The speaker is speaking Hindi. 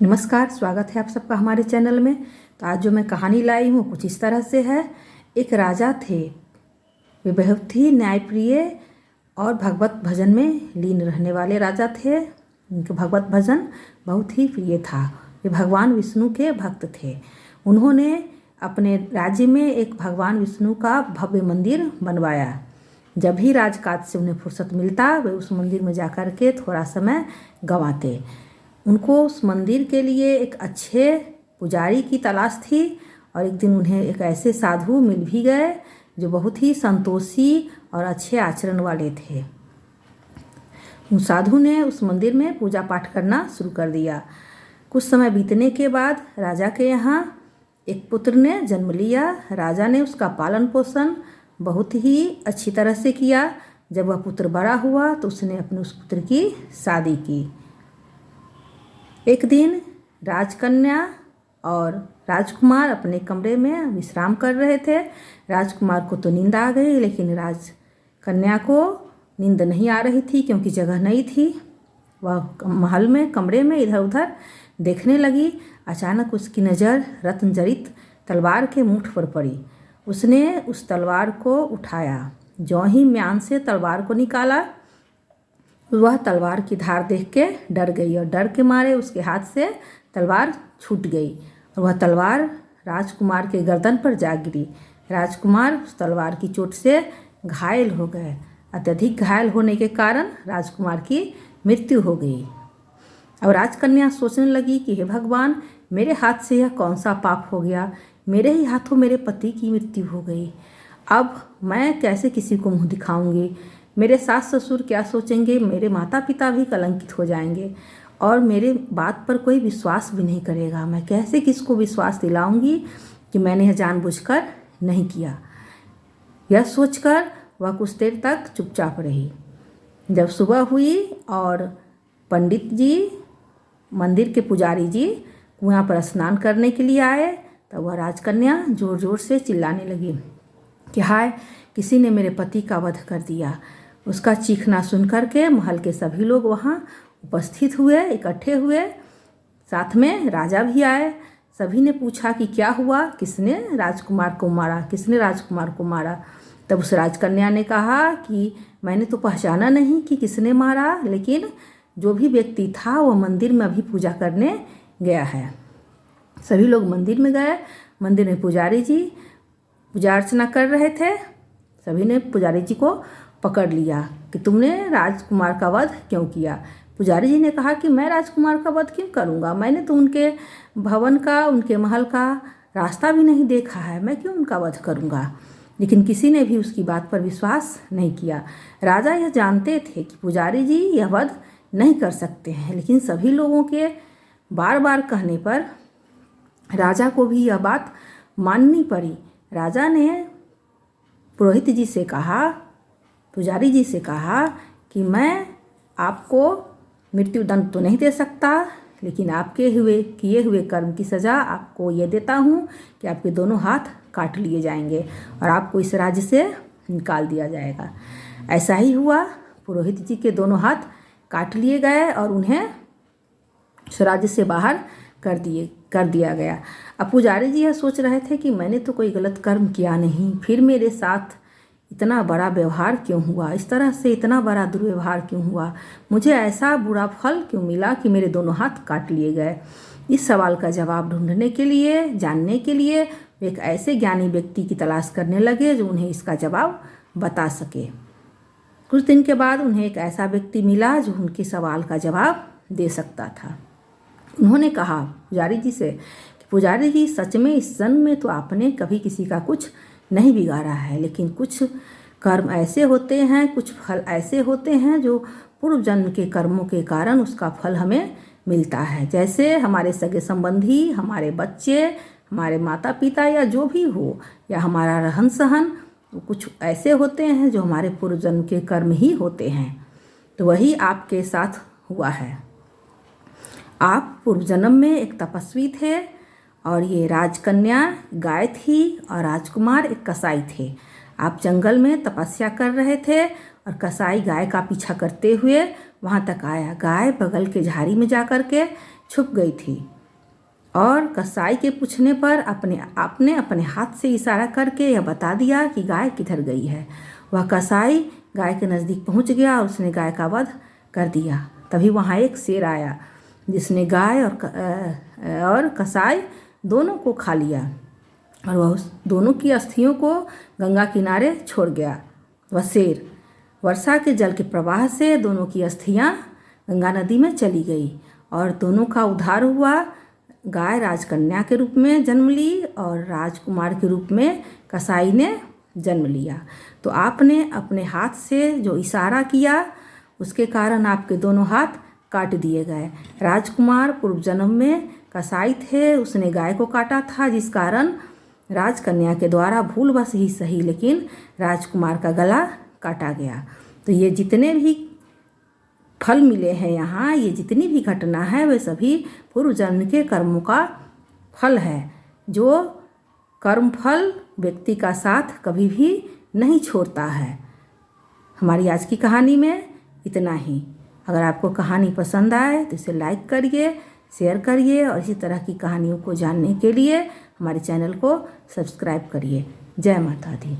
नमस्कार, स्वागत है आप सबका हमारे चैनल में। तो आज जो मैं कहानी लाई हूँ कुछ इस तरह से है। एक राजा थे, वे बहुत ही न्यायप्रिय और भगवत भजन में लीन रहने वाले राजा थे। उनके भगवत भजन बहुत ही प्रिय था। वे भगवान विष्णु के भक्त थे। उन्होंने अपने राज्य में एक भगवान विष्णु का भव्य मंदिर बनवाया। जब भी राजकाज से उन्हें फुर्सत मिलता वे उस मंदिर में जाकर के थोड़ा समय गंवाते। उनको उस मंदिर के लिए एक अच्छे पुजारी की तलाश थी और एक दिन उन्हें एक ऐसे साधु मिल भी गए जो बहुत ही संतोषी और अच्छे आचरण वाले थे। उस साधु ने उस मंदिर में पूजा पाठ करना शुरू कर दिया। कुछ समय बीतने के बाद राजा के यहाँ एक पुत्र ने जन्म लिया। राजा ने उसका पालन पोषण बहुत ही अच्छी तरह से किया। जब वह पुत्र बड़ा हुआ तो उसने अपने उस पुत्र की शादी की। एक दिन राजकन्या और राजकुमार अपने कमरे में विश्राम कर रहे थे। राजकुमार को तो नींद आ गई, लेकिन राजकन्या को नींद नहीं आ रही थी क्योंकि जगह नहीं थी। वह महल में कमरे में इधर उधर देखने लगी। अचानक उसकी नज़र रत्न जड़ित तलवार के मुठ पर पड़ी। उसने उस तलवार को उठाया। ज्यों ही म्यान से तलवार को निकाला, वह तलवार की धार देख के डर गई और डर के मारे उसके हाथ से तलवार छूट गई और वह तलवार राजकुमार के गर्दन पर जा गिरी। राजकुमार उस तलवार की चोट से घायल हो गए। अत्यधिक घायल होने के कारण राजकुमार की मृत्यु हो गई। अब राजकन्या सोचने लगी कि हे भगवान, मेरे हाथ से यह कौन सा पाप हो गया। मेरे ही हाथों मेरे पति की मृत्यु हो गई। अब मैं कैसे किसी को मुँह दिखाऊंगी। मेरे सास ससुर क्या सोचेंगे। मेरे माता पिता भी कलंकित हो जाएंगे और मेरे बात पर कोई विश्वास भी नहीं करेगा। मैं कैसे किसको विश्वास दिलाऊंगी कि मैंने यह जानबूझकर नहीं किया। यह सोचकर वह कुछ देर तक चुपचाप रही। जब सुबह हुई और पंडित जी, मंदिर के पुजारी जी कुआं पर स्नान करने के लिए आए, तब वह राजकन्या जोर जोर से चिल्लाने लगी कि हाय, किसी ने मेरे पति का वध कर दिया। उसका चीखना सुनकर के महल के सभी लोग वहाँ उपस्थित हुए, इकट्ठे हुए। साथ में राजा भी आए। सभी ने पूछा कि क्या हुआ, किसने राजकुमार को मारा, किसने राजकुमार को मारा। तब उस राजकन्या ने कहा कि मैंने तो पहचाना नहीं कि किसने मारा, लेकिन जो भी व्यक्ति था वह मंदिर में अभी पूजा करने गया है। सभी लोग मंदिर में गए। मंदिर में पुजारी जी पूजा अर्चना कर रहे थे। सभी ने पुजारी जी को पकड़ लिया कि तुमने राजकुमार का वध क्यों किया। पुजारी जी ने कहा कि मैं राजकुमार का वध क्यों करूंगा। मैंने तो उनके भवन का, उनके महल का रास्ता भी नहीं देखा है। मैं क्यों उनका वध करूंगा। लेकिन किसी ने भी उसकी बात पर विश्वास नहीं किया। राजा यह जानते थे कि पुजारी जी यह वध नहीं कर सकते हैं, लेकिन सभी लोगों के बार बार कहने पर राजा को भी यह बात माननी पड़ी। राजा ने पुरोहित जी से कहा, पुजारी जी से कहा कि मैं आपको मृत्युदंड तो नहीं दे सकता, लेकिन आपके किए हुए कर्म की सज़ा आपको ये देता हूँ कि आपके दोनों हाथ काट लिए जाएंगे और आपको इस राज्य से निकाल दिया जाएगा। ऐसा ही हुआ। पुरोहित जी के दोनों हाथ काट लिए गए और उन्हें उस राज्य से बाहर कर दिया गया। अब पुजारी जी यह सोच रहे थे कि मैंने तो कोई गलत कर्म किया नहीं, फिर मेरे साथ इतना बड़ा व्यवहार क्यों हुआ, इस तरह से इतना बड़ा दुर्व्यवहार क्यों हुआ, मुझे ऐसा बुरा फल क्यों मिला कि मेरे दोनों हाथ काट लिए गए। इस सवाल का जवाब ढूंढने के लिए, जानने के लिए वे एक ऐसे ज्ञानी व्यक्ति की तलाश करने लगे जो उन्हें इसका जवाब बता सके। कुछ दिन के बाद उन्हें एक ऐसा व्यक्ति मिला जो उनके सवाल का जवाब दे सकता था। उन्होंने कहा पुजारी जी से कि पुजारी जी, सच में इस जन्म में तो आपने कभी किसी का कुछ नहीं बिगाड़ा है, लेकिन कुछ कर्म ऐसे होते हैं, कुछ फल ऐसे होते हैं जो पूर्व जन्म के कर्मों के कारण उसका फल हमें मिलता है। जैसे हमारे सगे संबंधी, हमारे बच्चे, हमारे माता पिता या जो भी हो, या हमारा रहन सहन, कुछ ऐसे होते हैं जो हमारे पूर्व जन्म के कर्म ही होते हैं। तो वही आपके साथ हुआ है। आप पूर्व जन्म में एक तपस्वी थे और ये राजकन्या गाय थी और राजकुमार एक कसाई थे। आप जंगल में तपस्या कर रहे थे और कसाई गाय का पीछा करते हुए वहाँ तक आया। गाय बगल के झाड़ी में जा कर के छुप गई थी और कसाई के पूछने पर आपने अपने हाथ से इशारा करके यह बता दिया कि गाय किधर गई है। वह कसाई गाय के नज़दीक पहुंच गया और उसने गाय का वध कर दिया। तभी वहाँ एक शेर आया जिसने गाय और कसाई दोनों को खा लिया और वह उस दोनों की अस्थियों को गंगा किनारे छोड़ गया। वह शेर वर्षा के जल के प्रवाह से दोनों की अस्थियाँ गंगा नदी में चली गई और दोनों का उद्धार हुआ। गाय राजकन्या के रूप में जन्म ली और राजकुमार के रूप में कसाई ने जन्म लिया। तो आपने अपने हाथ से जो इशारा किया उसके कारण आपके दोनों हाथ काट दिए गए। राजकुमार पूर्व जन्म में कसाई थे, उसने गाय को काटा था, जिस कारण राजकन्या के द्वारा भूलवश ही सही लेकिन राजकुमार का गला काटा गया। तो ये जितने भी फल मिले हैं यहाँ, ये जितनी भी घटना है वे सभी पूर्व जन्म के कर्मों का फल है, जो कर्म फल व्यक्ति का साथ कभी भी नहीं छोड़ता है। हमारी आज की कहानी में इतना ही। अगर आपको कहानी पसंद आए तो इसे लाइक करिए, शेयर करिए और इसी तरह की कहानियों को जानने के लिए हमारे चैनल को सब्सक्राइब करिए। जय माता दी।